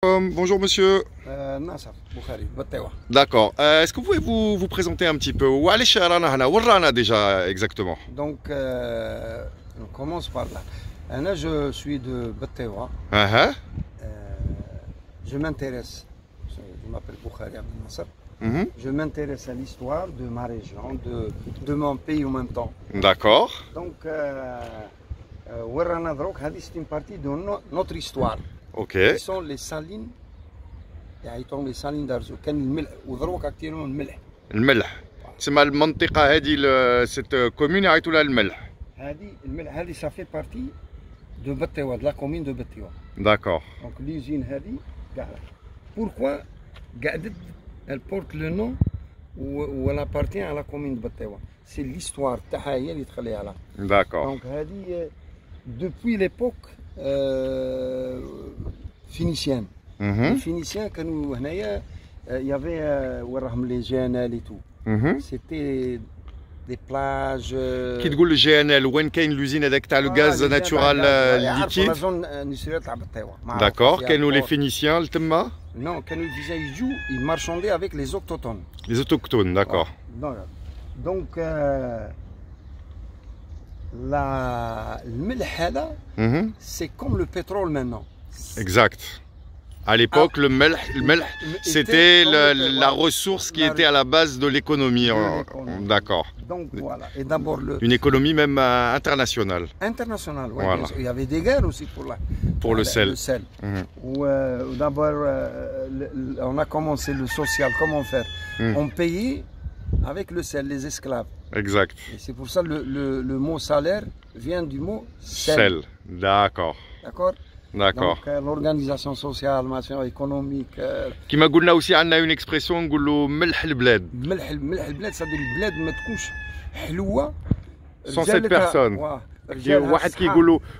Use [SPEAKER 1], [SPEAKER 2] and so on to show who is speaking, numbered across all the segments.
[SPEAKER 1] Bonjour monsieur.
[SPEAKER 2] Nasser Boukhari, Batewa.
[SPEAKER 1] D'accord. Est-ce que vous pouvez vous présenter un petit peu? Où allez Rana déjà exactement?
[SPEAKER 2] Donc, on commence par là. Là, je suis de Batewa.
[SPEAKER 1] Uh-huh.
[SPEAKER 2] Je m'intéresse, je m'appelle Boukhari Abdel Nasser.
[SPEAKER 1] Mhm.
[SPEAKER 2] Je m'intéresse à l'histoire de ma région, de mon pays en même temps.
[SPEAKER 1] D'accord.
[SPEAKER 2] Donc, Warrana Drok, c'est une partie de notre histoire.
[SPEAKER 1] Ok.
[SPEAKER 2] Ce sont les salines. يعيطون لي سالين دارزو كان الملح ودروك كثير من الملح.
[SPEAKER 1] الملح. تسمى المنطقة هذه cette commune يعيطوا لها الملح.
[SPEAKER 2] هذه الملح هذه ça fait partie de Batewa, de la commune de Batewa.
[SPEAKER 1] D'accord.
[SPEAKER 2] Donc l'usine هذه كاع. Pourquoi قعدت elle porte le nom ou elle appartient à la commune de Batewa. C'est l'histoire تاعها هي اللي تخليها là.
[SPEAKER 1] D'accord.
[SPEAKER 2] Donc هذه depuis l'époque phénicienne. Les Phéniciens, quand nous il y avait les GNL et tout. C'était des plages.
[SPEAKER 1] كي تقول GNL وين كاين l'usine هذاك تاع le gaz naturel liquide. D'accord. كانوا les Phéniciens تما.
[SPEAKER 2] Non, quand ils marchandaient avec les autochtones.
[SPEAKER 1] Les autochtones, d'accord.
[SPEAKER 2] Donc le milh هذا c'est comme le pétrole maintenant.
[SPEAKER 1] Exact. À l'époque, le melh, c'était la ressource qui était à la base de l'économie. D'accord.
[SPEAKER 2] Donc voilà. Et d'abord
[SPEAKER 1] une économie même internationale.
[SPEAKER 2] Internationale, oui.
[SPEAKER 1] Voilà.
[SPEAKER 2] Il y avait des guerres aussi pour
[SPEAKER 1] le sel.
[SPEAKER 2] D'abord, on a commencé le social. Comment faire? On payait avec le sel les esclaves.
[SPEAKER 1] Exact.
[SPEAKER 2] Et c'est pour ça que le mot salaire vient du mot sel.
[SPEAKER 1] Sel. D'accord.
[SPEAKER 2] D'accord.
[SPEAKER 1] D'accord.
[SPEAKER 2] Donc l'organisation sociale, économique.
[SPEAKER 1] كما قلنا aussi عندنا une expression نقولوا ملح البلاد.
[SPEAKER 2] ملح البلاد صدق البلاد ما تكونش حلوه.
[SPEAKER 1] Sans cette personne.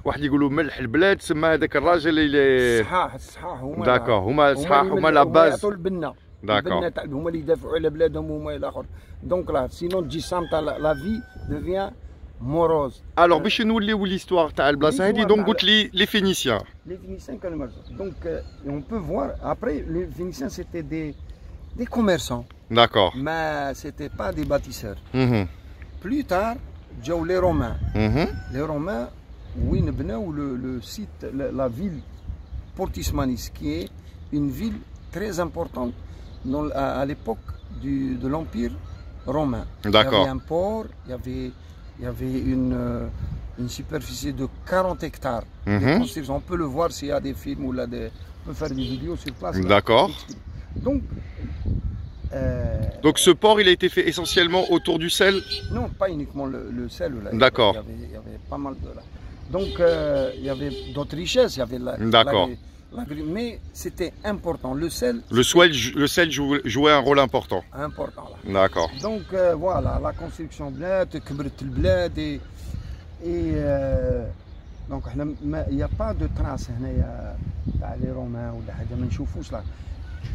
[SPEAKER 1] واحد يقولوا ملح البلاد تسمى هذاك الراجل اللي
[SPEAKER 2] صحاح
[SPEAKER 1] داكور هما صحاح هما لا باز.
[SPEAKER 2] يعطوا البنه.
[SPEAKER 1] داكور.
[SPEAKER 2] هما اللي يدافعوا على بلادهم هما الى اخر. دونك لا سينون تجي سامتا لا في devient morose.
[SPEAKER 1] Alors باش نوليو l'histoire تاع البلاصه هذه دونك قلت لي les Phéniciens.
[SPEAKER 2] Les Phéniciens donc on peut voir après les Phéniciens c'était des commerçants.
[SPEAKER 1] D'accord.
[SPEAKER 2] Mais c'était pas des bâtisseurs. Plus tard جاو les Romains. Les Romains وين بناو le site la ville Portismanis qui est une ville très importante à l'époque de l'Empire romain.
[SPEAKER 1] D'accord.
[SPEAKER 2] Il y avait un port, il y avait une superficie de 40 hectares. On peut le voir s'il y a des films ou là on peut faire des vidéos sur place.
[SPEAKER 1] D'accord. Donc ce port il a été fait essentiellement autour du sel?
[SPEAKER 2] Non, pas uniquement le sel.
[SPEAKER 1] D'accord.
[SPEAKER 2] Il y avait pas mal de là. Donc il y avait d'autres richesses. Il y avait
[SPEAKER 1] d'accord.
[SPEAKER 2] Mais c'était important. Le sel.
[SPEAKER 1] Le sel jouait un rôle important.
[SPEAKER 2] Important là.
[SPEAKER 1] D'accord.
[SPEAKER 2] Donc voilà, la construction bled, كبرت البلاد et donc il n'y a pas de traces هنايا تاع لي رومان ولا حاجه ما نشوفوش là.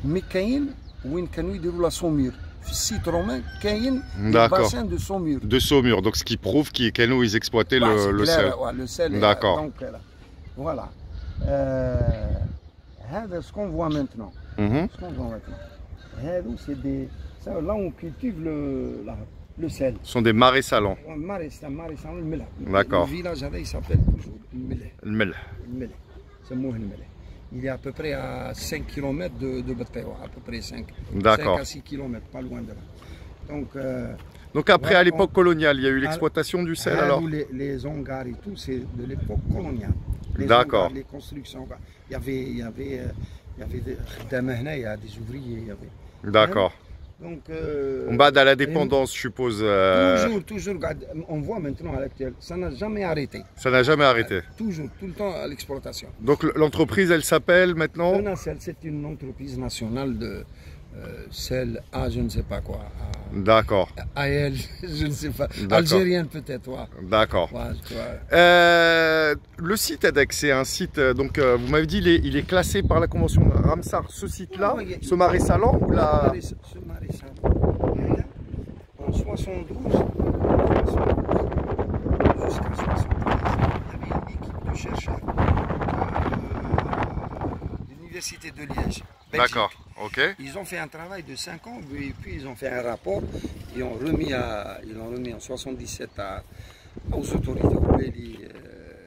[SPEAKER 2] مي كاين وين كانوا يديروا لا سومير في السيت رومان كاين bassin de Saumur.
[SPEAKER 1] De Saumur, donc ce qui prouve qu'ils exploitaient le sel.
[SPEAKER 2] Le sel.
[SPEAKER 1] D'accord.
[SPEAKER 2] Donc voilà. هذا ce qu'on voit maintenant. Ce qu'on voit maintenant. هذو c'est des là on cultive le sel.
[SPEAKER 1] Ce sont des marais salants.
[SPEAKER 2] Marais salants الملح.
[SPEAKER 1] D'accord.
[SPEAKER 2] Le village là il s'appelle toujours الملح.
[SPEAKER 1] الملح.
[SPEAKER 2] الملح. سموه الملح. Il est à peu près à 5 km de Batewa, à peu près 5.
[SPEAKER 1] D'accord.
[SPEAKER 2] 5 à 6 km, pas loin de là. Donc
[SPEAKER 1] après, à l'époque coloniale, il y a eu l'exploitation du sel alors?
[SPEAKER 2] Les hangars et tout, c'est de l'époque coloniale.
[SPEAKER 1] D'accord.
[SPEAKER 2] Les constructions. Il y avait des ouvriers.
[SPEAKER 1] D'accord.
[SPEAKER 2] Donc,
[SPEAKER 1] on bat à la dépendance, je suppose.
[SPEAKER 2] Toujours. On voit maintenant à l'actuel, ça n'a jamais arrêté.
[SPEAKER 1] Ça n'a jamais arrêté.
[SPEAKER 2] Toujours, tout le temps à l'exploitation.
[SPEAKER 1] Donc l'entreprise, elle s'appelle maintenant?
[SPEAKER 2] C'est une entreprise nationale de sel à je ne sais pas quoi.
[SPEAKER 1] D'accord.
[SPEAKER 2] À elle, je ne sais pas. Algérienne peut-être, ouais.
[SPEAKER 1] D'accord.
[SPEAKER 2] Ouais,
[SPEAKER 1] le site EDEC, c'est un site, donc vous m'avez dit, il est classé par la convention de Ramsar, ce site-là, ce marais salant ou la...
[SPEAKER 2] Ce marais salant, en 72, jusqu'à 73, il y avait une équipe de chercheurs l'université de Liège.
[SPEAKER 1] D'accord, ok.
[SPEAKER 2] Ils ont fait un travail de 5 ans, et puis ils ont fait un rapport, ils l'ont remis en 77 aux autorités,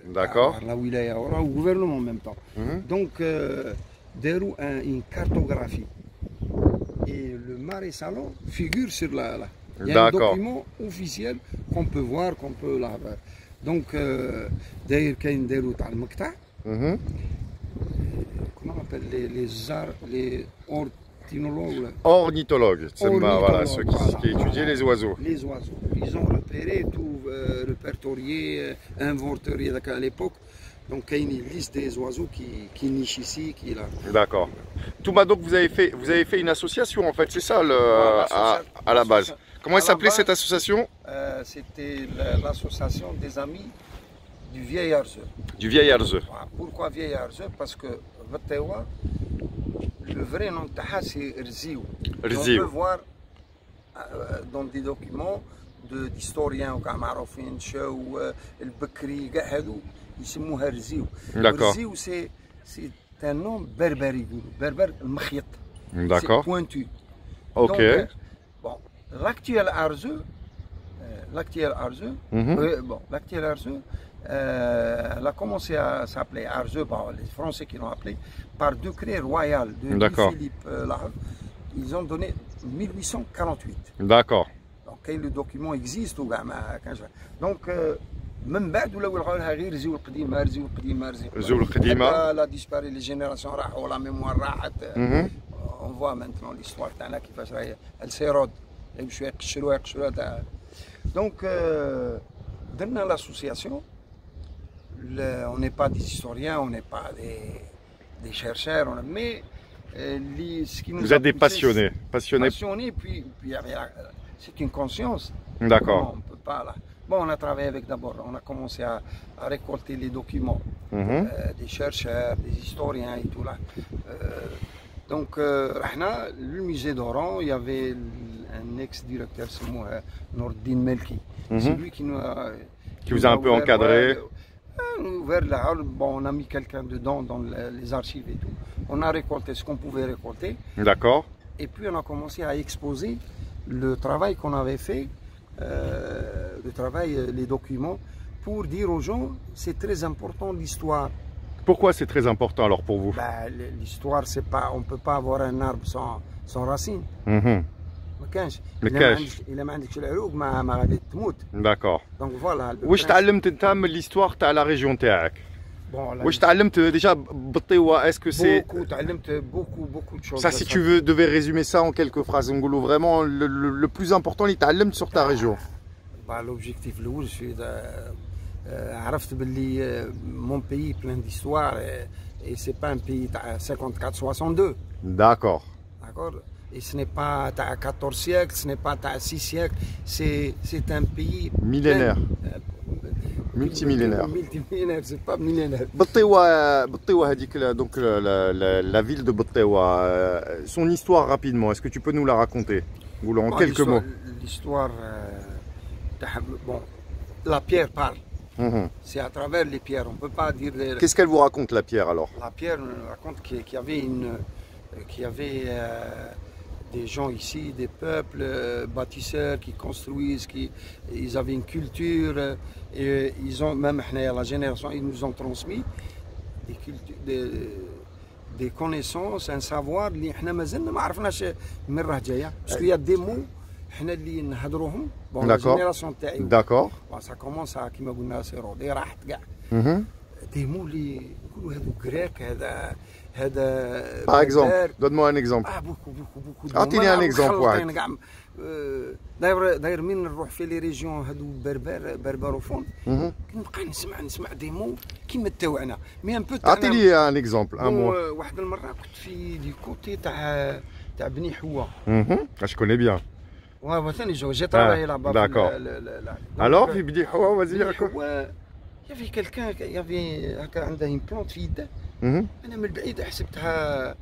[SPEAKER 1] D'accord.
[SPEAKER 2] la wilaya, au gouvernement en même temps. Donc, déroule une cartographie. Et le marais salon figure sur il y a un document officiel qu'on peut voir, qu'on peut là. Donc, d'ailleurs, il y a une déroute à Mekta. Comment on appelle les ornithologues?
[SPEAKER 1] Ornithologues, voilà, ceux qui étudient les oiseaux.
[SPEAKER 2] Les oiseaux. Ils ont repéré, tout répertorié, inventorié à l'époque. Donc il y a une liste des oiseaux qui nichent ici, qui est là.
[SPEAKER 1] D'accord. Touma, donc vous avez fait une association en fait, c'est ça à la base. Comment elle s'appelait cette association?
[SPEAKER 2] C'était l'association des amis du vieil Arzeu.
[SPEAKER 1] Du vieil Arzeu.
[SPEAKER 2] Pourquoi vieil Arzeu? Parce que Vattewa, le vrai nom c'est Rziou. On peut voir dans des documents d'historiens ou Kamarofin, Chou, El Bekri, Gahadou, ils se mouent Rziou. Rziou, c'est un nom berbère, berbère Mkhiat.
[SPEAKER 1] D'accord.
[SPEAKER 2] C'est pointu.
[SPEAKER 1] Ok.
[SPEAKER 2] Donc, bon, l'actuel Arzeu, elle a commencé à s'appeler Arzeu, les Français qui l'ont appelé, par décret royal de Philippe Laharpe. Ils ont donné 1848.
[SPEAKER 1] D'accord.
[SPEAKER 2] Donc le document existe. Donc, من بعد ولاو يلقاوها غير رزيو القديمه رزيو القديمه
[SPEAKER 1] رزيو القديمه
[SPEAKER 2] لا ديسباري لي جينيراسيون راحوا لا ميموار راحت اون فوا مانتنون ليستوار تاعنا كيفاش راهي السيرود يمشيو يقشروها تاع دونك درنا لاسوسياسيون on n'est pas des historiens, on n'est pas des chercheurs, mais ce qui nous
[SPEAKER 1] vous êtes des passionnés.
[SPEAKER 2] Passionnés, puis c'est une conscience.
[SPEAKER 1] D'accord.
[SPEAKER 2] On peut pas là. Bon, on a travaillé avec d'abord, on a commencé à récolter les documents des chercheurs, des historiens et tout là. Donc, le musée d'Oran, il y avait un ex-directeur, c'est moi, Nordin Melki. C'est lui qui
[SPEAKER 1] vous a un peu encadré.
[SPEAKER 2] Bon, on a mis quelqu'un dedans dans les archives et tout. On a récolté ce qu'on pouvait récolter.
[SPEAKER 1] D'accord.
[SPEAKER 2] Et puis on a commencé à exposer le travail qu'on avait fait, les documents, pour dire aux gens c'est très important l'histoire.
[SPEAKER 1] Pourquoi c'est très important alors pour vous?
[SPEAKER 2] L'histoire, c'est pas, on ne peut pas avoir un arbre sans racines.
[SPEAKER 1] D'accord.
[SPEAKER 2] Donc voilà.
[SPEAKER 1] واش تعلمت انت من l'histoire تاع la région تاعك؟ واش تعلمت déjà بالطيوة? Est-ce que c'est
[SPEAKER 2] beaucoup de choses.
[SPEAKER 1] Ça, si tu devais résumer ça en quelques phrases, Ngolo, vraiment le plus important اللي تعلمت sur ta région.
[SPEAKER 2] L'objectif الاول عرفت باللي mon pays plein d'histoire et c'est pas un pays تاع 54-62.
[SPEAKER 1] D'accord.
[SPEAKER 2] Et ce n'est pas à 14 siècles, ce n'est pas à 6 siècles, c'est un pays
[SPEAKER 1] millénaire. Multimillénaire.
[SPEAKER 2] Multimillénaire, c'est pas millénaire.
[SPEAKER 1] Bottewa, donc la ville de Bottewa, son histoire rapidement, est-ce que tu peux nous la raconter en quelques mots?
[SPEAKER 2] L'histoire, bon, la pierre parle. C'est à travers les pierres, on ne peut pas dire...
[SPEAKER 1] Qu'est-ce qu'elle vous raconte, la pierre, alors?
[SPEAKER 2] La pierre raconte qu'il y avait des gens ici, des peuples bâtisseurs qui construisent, ils avaient une culture, et ils ont, même la génération, ils nous ont transmis des connaissances, un savoir, parce qu'il y a des mots, la génération taille.
[SPEAKER 1] D'accord.
[SPEAKER 2] Ça commence à des mots grecs,
[SPEAKER 1] par exemple, donne-moi un exemple.
[SPEAKER 2] Beaucoup.
[SPEAKER 1] Dis un exemple.
[SPEAKER 2] d'ailleurs من نروح في لي ريجيون هادو بربروفون كنبقى نسمع دي مو كيما تاوعنا مي ان بو
[SPEAKER 1] اعطيني ان اكزامبل ان مو.
[SPEAKER 2] واحد المره كنت في دي كوتي تاع بني حوا.
[SPEAKER 1] Je connais bien.
[SPEAKER 2] Ouais, ثاني j'ai travaillé là-bas.
[SPEAKER 1] D'accord. Alors, في بني حوا, vas-y.
[SPEAKER 2] Il y avait quelqu'un, il y avait عنده une plante في يده. انا من البعيد حسبتها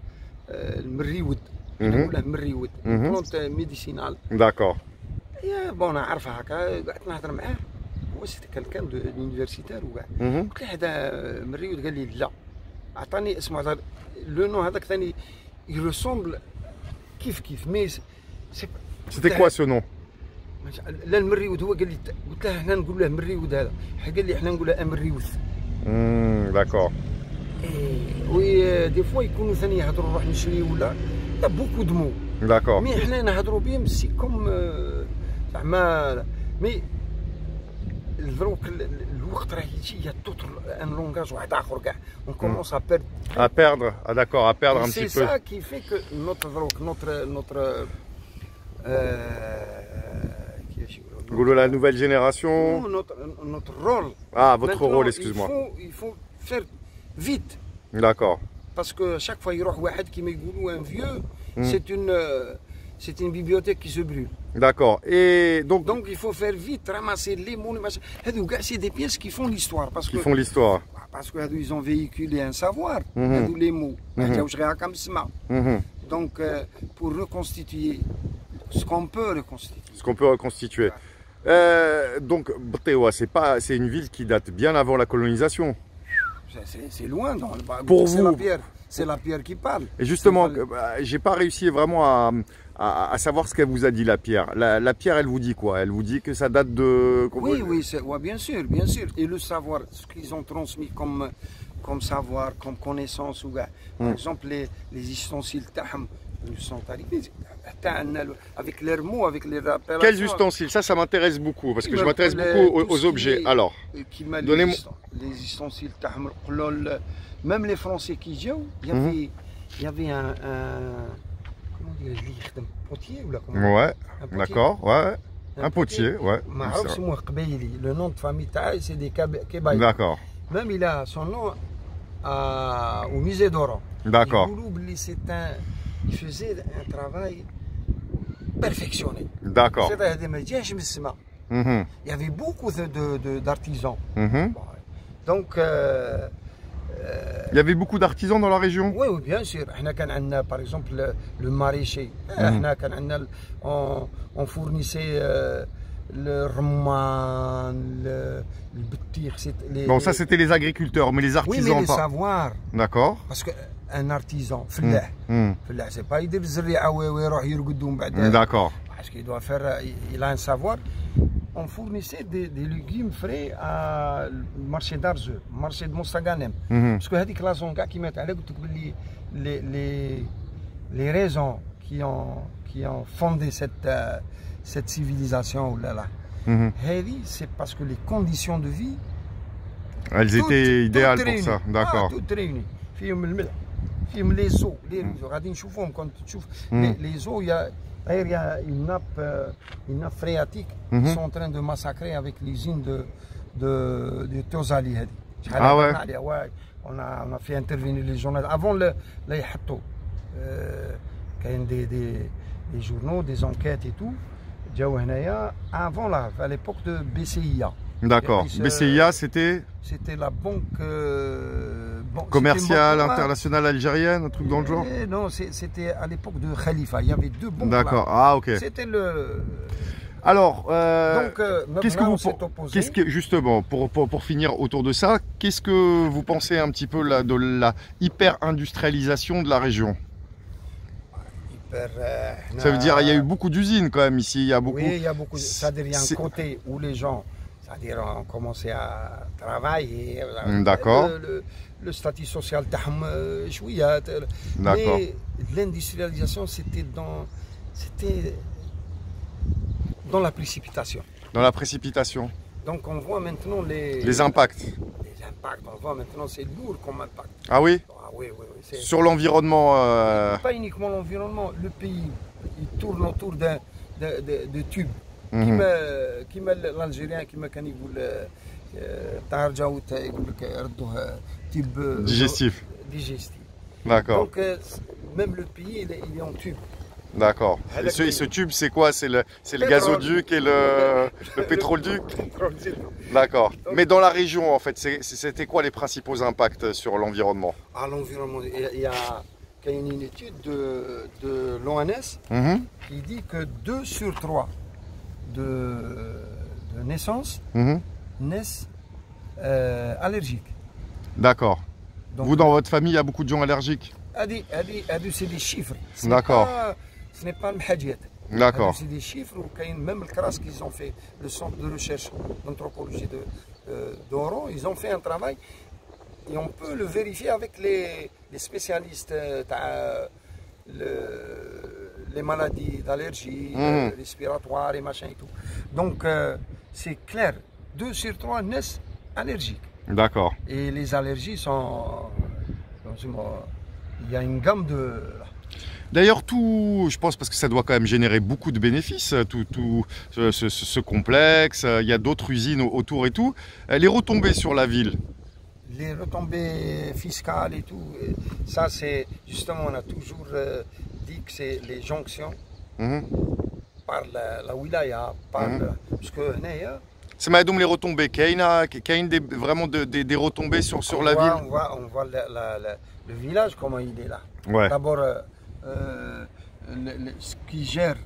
[SPEAKER 2] المريود. نقولها مريود. بلونت ميديسينال.
[SPEAKER 1] D'accord.
[SPEAKER 2] يا بون نعرفها هكا قعدت نهضر معاه. هو سيتي كالكان دو لونيفرسيتير وكاع. قلت له هذا مريود قال لي لا. عطاني اسمه le nom هذاك ثاني il ressemble كيف mais
[SPEAKER 1] C'était quoi ce nom?
[SPEAKER 2] لا المريود هو قال لي قلت له احنا نقول له مريود هذا قال لي احنا نقول له امريوث.
[SPEAKER 1] D'accord.
[SPEAKER 2] وي دي فوا يكونوا ثاني يهضروا نروح نشري ولا لا بوكو دمو.
[SPEAKER 1] D'accord.
[SPEAKER 2] مي حنا نهضروا بهم سي كوم زعما مي دروك الوقت راه يجي توتر ان لونغاج واحد اخر كاع اون كومونس ا بيردre.
[SPEAKER 1] À perdre, ah d'accord, à perdre un petit peu.
[SPEAKER 2] C'est ça qui fait que notre
[SPEAKER 1] La nouvelle génération.
[SPEAKER 2] Notre rôle.
[SPEAKER 1] Ah, votre
[SPEAKER 2] Maintenant,
[SPEAKER 1] rôle, excuse-moi.
[SPEAKER 2] Il faut faire vite.
[SPEAKER 1] D'accord.
[SPEAKER 2] Parce que chaque fois il y a un qui me goulou un vieux, c'est une bibliothèque qui se brûle.
[SPEAKER 1] D'accord. Et
[SPEAKER 2] donc il faut faire vite, ramasser les mots, c'est des pièces qui font l'histoire.
[SPEAKER 1] Qui font l'histoire.
[SPEAKER 2] Parce qu'ils ont véhiculé un savoir, les mots. Donc pour reconstituer ce qu'on peut reconstituer.
[SPEAKER 1] Ce qu'on peut reconstituer. Donc Btewa, c'est une ville qui date bien avant la colonisation.
[SPEAKER 2] C'est loin.
[SPEAKER 1] Pour vous,
[SPEAKER 2] c'est la pierre qui parle.
[SPEAKER 1] Et justement, j'ai pas réussi vraiment à savoir ce qu'elle vous a dit, la pierre. La pierre, elle vous dit quoi? Elle vous dit que ça date de...
[SPEAKER 2] Oui, ouais, bien sûr, bien sûr. Et le savoir, ce qu'ils ont transmis comme savoir, comme connaissance. Par exemple, les ustensiles tahm, ils sont arrivés avec leurs mots, avec les rappels.
[SPEAKER 1] Quels ustensiles? Ça m'intéresse beaucoup, parce que je m'intéresse beaucoup aux objets. Alors,
[SPEAKER 2] donnez-moi... Les ustensiles tahm, même les Français qui jouent, il y avait un comment dire, un potier ou là,
[SPEAKER 1] ouais, d'accord, ouais, un potier, ouais.
[SPEAKER 2] Le nom de famille c'est des Kebaï.
[SPEAKER 1] D'accord.
[SPEAKER 2] Même il a son nom au musée d'Oran.
[SPEAKER 1] D'accord.
[SPEAKER 2] Il faisait un travail perfectionné.
[SPEAKER 1] D'accord.
[SPEAKER 2] Il y avait beaucoup d'artisans. Donc
[SPEAKER 1] il y avait beaucoup d'artisans dans la région?
[SPEAKER 2] Oui, bien sûr. Par exemple, le maraîcher. On fournissait le rman, le boutir.
[SPEAKER 1] Bon, ça c'était les agriculteurs, mais les artisans.
[SPEAKER 2] Oui, mais les savoirs.
[SPEAKER 1] D'accord.
[SPEAKER 2] Parce qu'un artisan, c'est pas il
[SPEAKER 1] D'accord.
[SPEAKER 2] Parce qu'il doit faire, il a un savoir. On fournissait des légumes frais à le marché d'Arzeu, le marché de Mostaganem. Parce que la zone qui met les raisons qui ont fondé cette civilisation, c'est parce que les conditions de vie,
[SPEAKER 1] elles étaient idéales pour ça. D'accord.
[SPEAKER 2] Toutes réunies. Les eaux, les eaux, il y a une nappe phréatique qui sont en train de massacrer avec l'usine de Tozali.
[SPEAKER 1] Ah ouais.
[SPEAKER 2] On a fait intervenir les journalistes. Avant les Hatto, des journaux, des enquêtes et tout. Avant à l'époque de BCIA.
[SPEAKER 1] D'accord. BCIA, c'était
[SPEAKER 2] la banque
[SPEAKER 1] commerciale internationale algérienne, un truc dans le genre?
[SPEAKER 2] Non, c'était à l'époque de Khalifa. Il y avait deux banques.
[SPEAKER 1] D'accord. Ah, ok.
[SPEAKER 2] C'était le...
[SPEAKER 1] Alors,
[SPEAKER 2] qu'est-ce
[SPEAKER 1] que justement, pour finir autour de ça, qu'est-ce que vous pensez un petit peu de la hyper-industrialisation de la région? Ça veut dire qu'il y a eu beaucoup d'usines quand même ici. Il y a beaucoup...
[SPEAKER 2] Oui, il y a beaucoup. C'est-à-dire il y a un côté où les gens, c'est-à-dire ont commencé à travailler.
[SPEAKER 1] D'accord.
[SPEAKER 2] Le statut social, mais l'industrialisation, c'était dans la précipitation.
[SPEAKER 1] Dans la précipitation.
[SPEAKER 2] Donc on voit maintenant
[SPEAKER 1] les impacts.
[SPEAKER 2] Les impacts, on voit maintenant c'est lourd comme impact.
[SPEAKER 1] Ah oui?
[SPEAKER 2] Ah oui.
[SPEAKER 1] Sur l'environnement.
[SPEAKER 2] Pas uniquement l'environnement, le pays, il tourne autour de tubes. Qui l'Algérien qui m'a tube
[SPEAKER 1] digestif. D'accord.
[SPEAKER 2] Donc même le pays il est en tube.
[SPEAKER 1] D'accord. Et ce tube, c'est quoi? C'est le gazoduc et le pétroleduc? D'accord. Mais dans la région, en fait, c'était quoi les principaux impacts sur l'environnement?
[SPEAKER 2] À l'environnement, il y a une étude de l'ONS qui dit que 2 sur 3 de naissance naissent allergiques.
[SPEAKER 1] D'accord. Vous, dans votre famille, il y a beaucoup de gens allergiques?
[SPEAKER 2] c'est des chiffres.
[SPEAKER 1] D'accord.
[SPEAKER 2] Ce n'est pas le Mahadjiyat.
[SPEAKER 1] D'accord.
[SPEAKER 2] C'est des chiffres, même le CRAS qu'ils ont fait, le centre de recherche d'anthropologie d'Oran, ils ont fait un travail et on peut le vérifier avec les spécialistes, les maladies d'allergie, respiratoires et machin et tout. Donc c'est clair, 2 sur 3 naissent allergiques.
[SPEAKER 1] D'accord.
[SPEAKER 2] Et les allergies sont... Il y a une gamme de...
[SPEAKER 1] D'ailleurs, tout, je pense, parce que ça doit quand même générer beaucoup de bénéfices, tout ce complexe, il y a d'autres usines autour et tout. Les retombées sur la ville?
[SPEAKER 2] Les retombées fiscales et tout, ça c'est justement, on a toujours dit que c'est les jonctions par la wilaya, parce que
[SPEAKER 1] c'est Maïdoum les retombées, qu'il y a vraiment des retombées sur la ville.
[SPEAKER 2] On voit le village, comment il est là.
[SPEAKER 1] Ouais.
[SPEAKER 2] D'abord, ce qui gère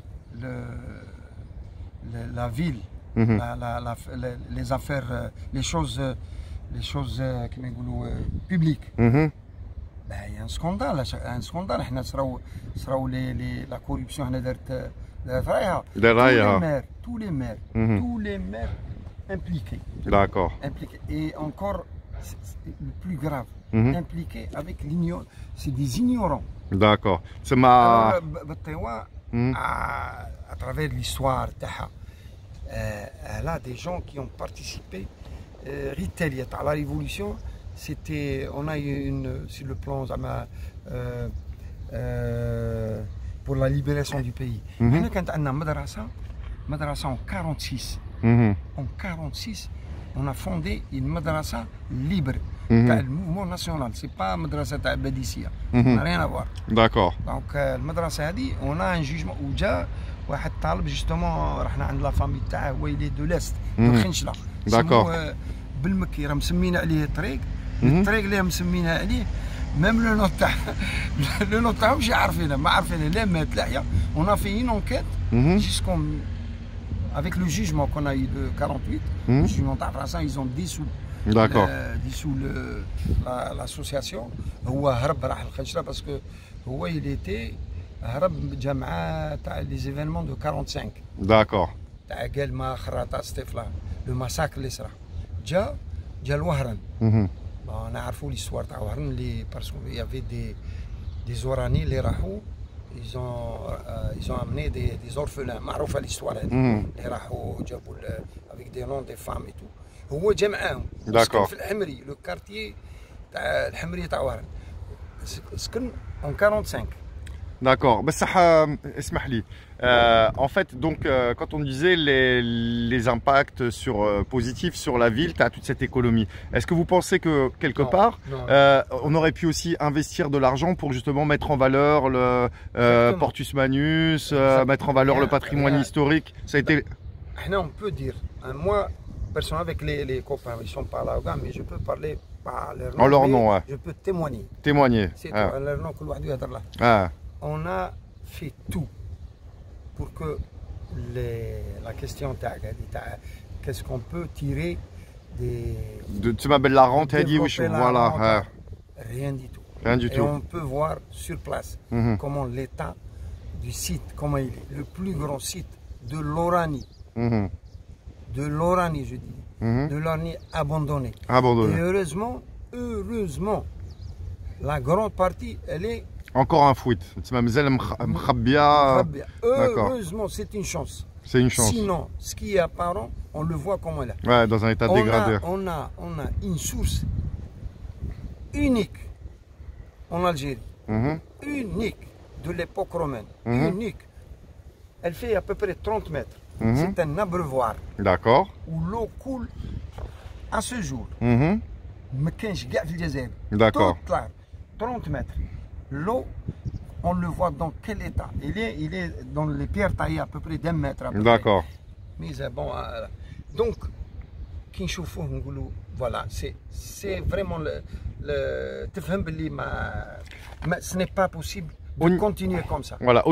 [SPEAKER 2] la ville, les affaires, les choses publiques. Ben, il y a un scandale. La corruption, tous les maires impliqués.
[SPEAKER 1] D'accord.
[SPEAKER 2] Et encore, le plus grave, impliqués avec l'ignorance. C'est des ignorants.
[SPEAKER 1] D'accord. C'est ma...
[SPEAKER 2] à travers l'histoire, elle a des gens qui ont participé à la révolution. On a eu sur le plan pour la libération du pays. On a eu une madrasa en 46. En 46, on a fondé une madrasa libre. Le mouvement national, c'est pas madrasa Abadissia. Ça n'a rien à voir.
[SPEAKER 1] D'accord.
[SPEAKER 2] Donc, le madrasa dit, on a un jugement où واحد طالب justement رحنا عند لا فامي تاعه هو il est de l'est de خنشله.
[SPEAKER 1] D'accord.
[SPEAKER 2] بالمكي راه مسمينا عليه طريق، الطريق اللي مسمينها عليه ميم لو نوت تاعهم ماشي عارفينها، ما عارفينها لا مات لا حيا. On a fait une enquête jusqu'en avec le jugement qu'on a eu de 48, le jugement تاع فرنسا ils ont dissous.
[SPEAKER 1] D'accord.
[SPEAKER 2] Dissous l'association. هو هرب راح الخنشله parce que هو il était هرب جا مع تاع les événements de 45.
[SPEAKER 1] D'accord.
[SPEAKER 2] تاع قلما خراطه سطيفلا لو ماساكر اللي صرا جا الوهران. نعرفوا ليستوار تاع وهران اللي باسكو y avait des orani اللي راحوا ils ont amené des orphelins. معروفه ليستوار هذه اللي راحوا جابوا avec des noms des femmes et tout. هو جا معاهم.
[SPEAKER 1] D'accord.
[SPEAKER 2] في الحمري لو كارتيي تاع الحمريه تاع وهران سكن en 45.
[SPEAKER 1] D'accord. Bah, ça, اسمح لي. En fait, donc, quand on disait les impacts positifs sur la ville, tu as toute cette économie. Est-ce que vous pensez que, quelque part, on aurait pu aussi investir de l'argent pour justement mettre en valeur le Portus Manus, mettre en valeur le patrimoine historique? Ça a été...
[SPEAKER 2] On peut dire, moi, personnellement, avec les copains, ils sont pas là, mais je peux parler par leur nom.
[SPEAKER 1] En leur nom, ouais.
[SPEAKER 2] Je peux témoigner.
[SPEAKER 1] Témoigner.
[SPEAKER 2] C'est tout, leur nom, on a fait tout pour que la question qu'est-ce qu'on peut tirer
[SPEAKER 1] de tu m'appelles la rente, elle dit oui, voilà.
[SPEAKER 2] Rien du tout.
[SPEAKER 1] Rien du tout.
[SPEAKER 2] Et on peut voir sur place comment l'état du site, comment il est. Le plus grand site de l'Oranie. De l'Oranie, je dis. De l'Oranie abandonnée. Et heureusement, la grande partie, elle est...
[SPEAKER 1] Encore un fouet.
[SPEAKER 2] Heureusement, c'est une chance.
[SPEAKER 1] C'est une chance.
[SPEAKER 2] Sinon, ce qui est apparent, on le voit comme elle est.
[SPEAKER 1] Ouais, dans un état dégradé.
[SPEAKER 2] On a une source unique en Algérie. Unique de l'époque romaine. Unique. Elle fait à peu près 30 mètres. C'est un abreuvoir.
[SPEAKER 1] D'accord.
[SPEAKER 2] Où l'eau coule à ce jour.
[SPEAKER 1] D'accord.
[SPEAKER 2] 30 mètres. L'eau, on le voit dans quel état. Il est dans les pierres taillées à peu près d'1 mètre.
[SPEAKER 1] D'accord.
[SPEAKER 2] Mais bon, donc, voilà, c'est vraiment ce n'est pas possible continuer comme ça.
[SPEAKER 1] Voilà,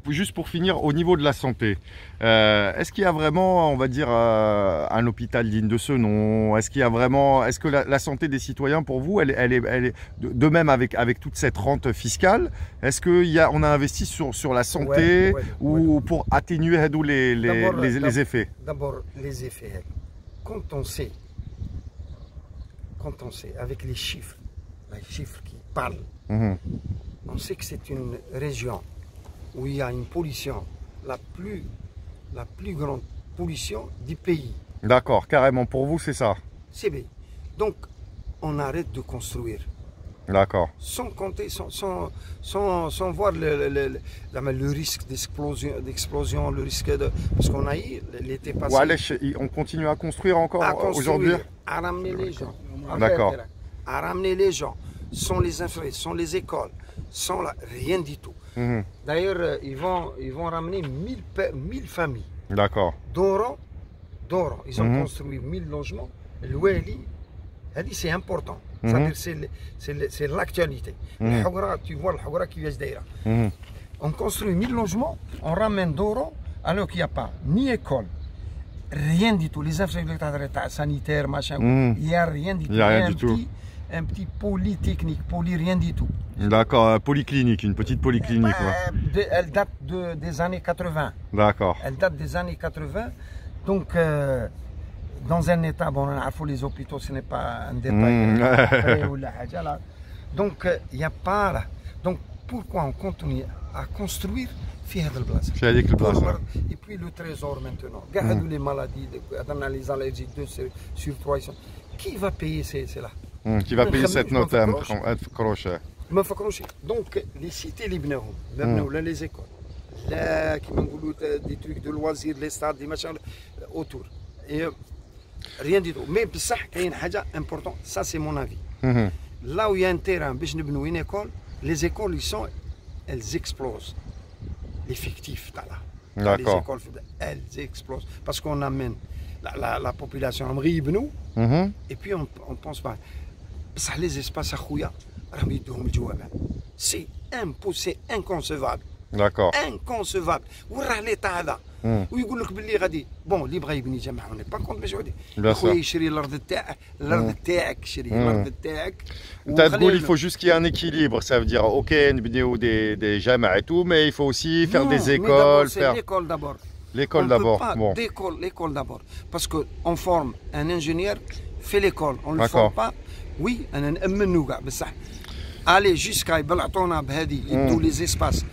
[SPEAKER 1] juste pour finir, au niveau de la santé, est-ce qu'il y a vraiment, on va dire, un hôpital digne de ce nom? Est-ce que la santé des citoyens, pour vous, elle est de même avec toute cette rente fiscale, est-ce qu'on a investi sur la santé ou pour atténuer les effets?
[SPEAKER 2] D'abord, les effets. Quand on sait, avec les chiffres qui parlent, on sait que c'est une région où il y a une pollution, la plus grande pollution du pays.
[SPEAKER 1] D'accord, carrément, pour vous c'est ça.
[SPEAKER 2] C'est bien. Donc, on arrête de construire.
[SPEAKER 1] D'accord.
[SPEAKER 2] Sans compter, sans voir le risque d'explosion, le risque de... Parce qu'on a eu l'été passé...
[SPEAKER 1] Ouais, on continue à construire encore aujourd'hui?
[SPEAKER 2] À ramener les gens.
[SPEAKER 1] D'accord.
[SPEAKER 2] À ramener les gens, sans les infirmiers, sans les écoles, sans rien du tout. D'ailleurs, ils vont ramener 1000 familles.
[SPEAKER 1] D'accord.
[SPEAKER 2] D'Oran, ils ont construit 1000 logements. L'Ouali, c'est important. C'est l'actualité. Tu vois le Hougra qui vient de on construit 1000 logements, on ramène d'Oran, alors qu'il n'y a pas ni école, rien du tout. Les infrastructures sanitaires, machin, il n'y a rien du tout.
[SPEAKER 1] Il n'y a rien du tout.
[SPEAKER 2] Un petit polytechnique, rien du tout.
[SPEAKER 1] D'accord, polyclinique, une petite polyclinique.
[SPEAKER 2] Elle date des années 80.
[SPEAKER 1] D'accord.
[SPEAKER 2] Elle date des années 80. Donc, dans un état, bon, les hôpitaux, ce n'est pas un détail. Donc, il n'y a pas là. Donc, pourquoi on continue à construire et puis le trésor maintenant. Regardez les maladies, les allergies 2 sur 3. Qui va payer cela?
[SPEAKER 1] Qui va payer cette note?
[SPEAKER 2] Donc, les cités libyennes, même les écoles, des trucs de loisirs, les stades, des machins autour. Et rien du tout. Mais ça, il y a une chose importante, ça c'est mon avis. Là où il y a un terrain, une école, les écoles, elles explosent. L'effectif, là. Les écoles, elles explosent. Parce qu'on amène la population à Mribnou, et puis on pense pas. Ça, les espaces à Khouya, c'est impossible, inconcevable.
[SPEAKER 1] D'accord.
[SPEAKER 2] Inconcevable. l'état là. ويقول لك باللي غادي بون اللي بغى يبني جماعه اون با كونت باش غادي خويا يشري الارض تاعك شري الارض تاعك.
[SPEAKER 1] Il faut juste qu'il y ait un équilibre, ça veut dire ok نبنيو des جامع et tout, mais il faut aussi faire des écoles, faire
[SPEAKER 2] l'école d'abord.
[SPEAKER 1] L'école d'abord.
[SPEAKER 2] Bon. L'école d'abord, parce que on forme un ingénieur, fait l'école, on le forme pas. Oui, انا نامنوا كاع بصح. Allez jusqu'à يبلعطونا بهذه يدوا les espaces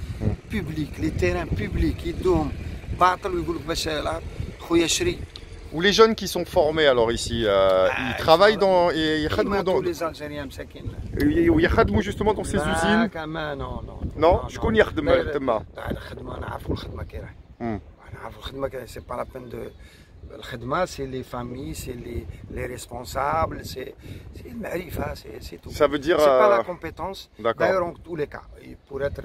[SPEAKER 2] publics, les terrains publics يدوهم باطل ويقول لك باش خويا شري.
[SPEAKER 1] Ou les jeunes qui sont formés alors ici, ils travaillent dans...
[SPEAKER 2] Tous les Algériens مساكين.
[SPEAKER 1] يخدموا justement dans ces usines. Non, شكون يخدم تما؟
[SPEAKER 2] الخدمة نعرفوا الخدمة كي راهي. نعرفوا الخدمة كي راهي، سي با لا بين دو. الخدمة c'est les familles, c'est les responsables, c'est le معرفة, c'est tout.
[SPEAKER 1] Ça veut dire...
[SPEAKER 2] C'est pas la compétence.
[SPEAKER 1] D'ailleurs,
[SPEAKER 2] en tous les cas, pour être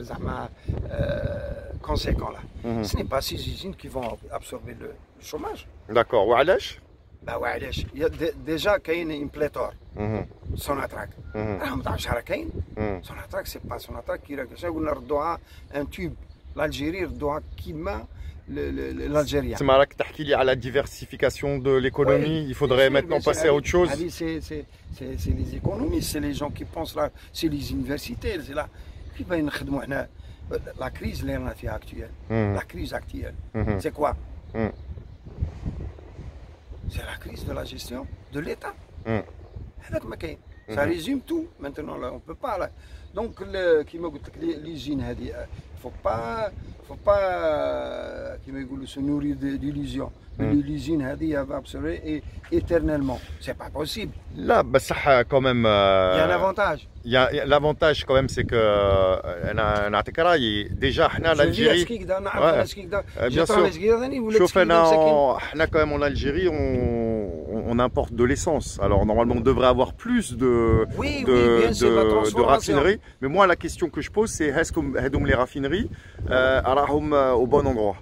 [SPEAKER 2] conséquent là, ce n'est pas ces usines qui vont absorber le chômage.
[SPEAKER 1] D'accord. وعلاش؟
[SPEAKER 2] bah وعلاش؟ il y a déjà كاين une pléthore. Sonatrach. راهم تاع شحال كاين؟ Sonatrach c'est pas Sonatrach qui قلنا ردوها un tube. l'Algérie ردوها كيما l'Algérie.
[SPEAKER 1] C'est Marak تحكي لي على la diversification de l'économie. Il faudrait maintenant passer à autre chose.
[SPEAKER 2] C'est les économistes, c'est les gens qui pensent là, c'est les universités, c'est là. Qui va نخدموا حنا la crise اللي رانا فيها actuelle. La crise actuelle. C'est quoi? C'est la crise de la gestion de l'État. هذاك ما كاين. Ça résume tout. Maintenant là, on peut pas là. Donc كيما قلت لك l'usine هذه faut pas كيما يقولوا se nourrir d'illusions. L'usine هذه va absorber éternellement. C'est pas possible.
[SPEAKER 1] Là, bah ça quand même.
[SPEAKER 2] Il y a un avantage.
[SPEAKER 1] L'avantage quand même, c'est que déjà l'Algérie. Bien sûr. Sauf quand même en Algérie, on importe de l'essence. Alors normalement, on devrait avoir plus de raffineries. Mais moi, la question que je pose, c'est est-ce que les raffineries au bon endroit?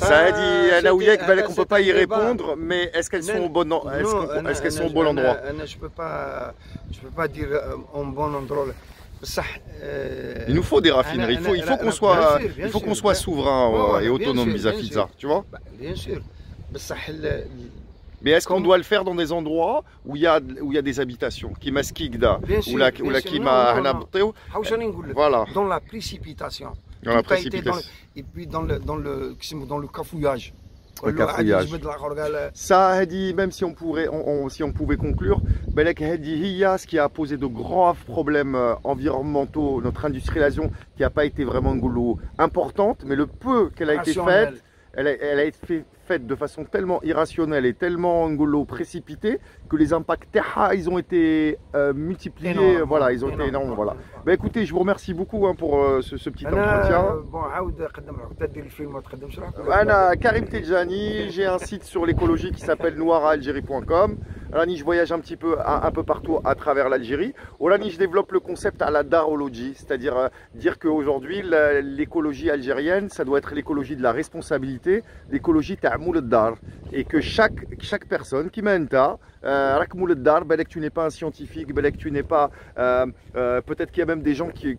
[SPEAKER 1] Ça a dit là où il y a qu'on peut pas y répondre, mais est-ce qu'elles sont au bon endroit?
[SPEAKER 2] Je peux pas dire en bon endroit.
[SPEAKER 1] Il nous faut des raffineries, il faut qu'on soit souverain et autonome vis-à-vis de ça, tu vois.
[SPEAKER 2] Bien sûr.
[SPEAKER 1] Mais est-ce qu'on doit le faire dans des endroits où il y a des habitations qui masquigda ou la qui m'a voilà,
[SPEAKER 2] dans la précipitation,
[SPEAKER 1] dans la précipitation
[SPEAKER 2] et puis dans le cafouillage.
[SPEAKER 1] Ça dit, même si on pouvait conclure, ce qui a posé de graves problèmes environnementaux, notre industrialisation qui n'a pas été vraiment importante, mais le peu qu'elle a été faite, elle a été faite de façon tellement irrationnelle et tellement précipitée que les impacts ils ont été multipliés, énorme, voilà, ils ont été énormes, voilà. Bah, écoutez, je vous remercie beaucoup pour ce petit entretien. Karim Tedjani, j'ai un site sur l'écologie qui s'appelle noiraalgérie.com. Je voyage un petit peu un peu partout à travers l'Algérie. Je développe le concept à la darologie, c'est-à-dire dire qu'aujourd'hui l'écologie algérienne, ça doit être l'écologie de la responsabilité, l'écologie ta'moul dar, et que chaque personne qui mène rakmoul dar, que tu n'es pas un scientifique, que tu n'es pas peut-être qu'il y a même des gens qui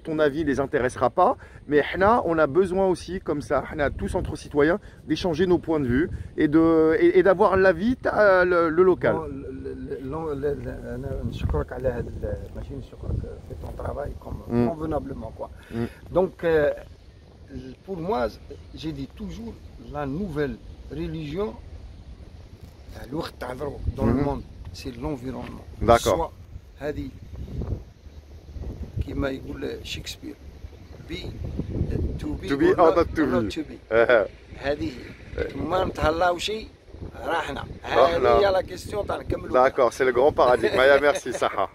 [SPEAKER 1] ton avis les intéressera pas, mais on a besoin aussi comme ça, tous entre citoyens, d'échanger nos points de vue et d'avoir l'avis le local.
[SPEAKER 2] نشكرك على هذا ماشي نشكرك في ton travail convenablement quoi. Donc pour moi j'ai dit toujours la nouvelle religion dans le monde c'est l'environnement.
[SPEAKER 1] D'accord.
[SPEAKER 2] هذه كما يقول شكسبير to be or not to be. هذه ما نتهلاو شيء راحنا. هذه هي لا كيستيون تاع نكملوا.
[SPEAKER 1] D'accord, c'est le grand paradigme. Merci Saha.